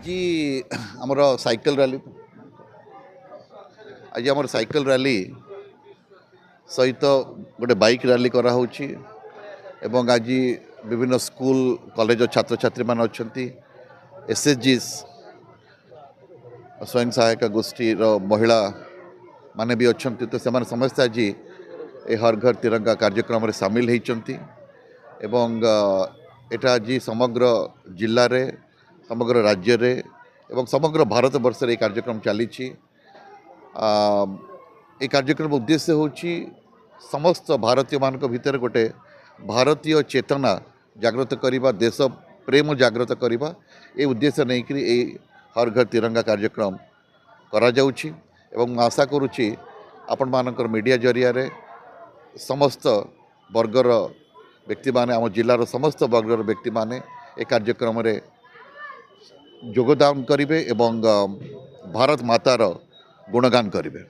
आमर cycle rally आज आमर साइकिल रैली सहित गोटे बाइक रैली करा होची एवं आज विभिन्न स्कूल कॉलेज छात्र छात्री मान अच्छा एसएचजी स्वयं सहायक गोष्ठी महिला माने भी अच्छा तो से समस्त आज ए हर घर तिरंगा कार्यक्रम में सामिल होती एवं एटा आज समग्र जिले में समग्र राज्य रे एवं समग्र भारत वर्ष रे कार्यक्रम चली कार्यक्रम उद्देश्य होची समस्त भारतीय मान भीतर गोटे भारतीय चेतना जागृत करवा देश प्रेम जागृत करवा ये उद्देश्य नहीं कि हर घर तिरंगा कार्यक्रम करा जाउछि एवं मैं आशा करुच्ची आपण मानकर मीडिया जरिया रे समस्त वर्गर व्यक्ति माने आम जिलार समस्त वर्गर व्यक्ति माने ए कार्यक्रम रे योगदान करिवे एवं भारत मातार गुणगान करिवे।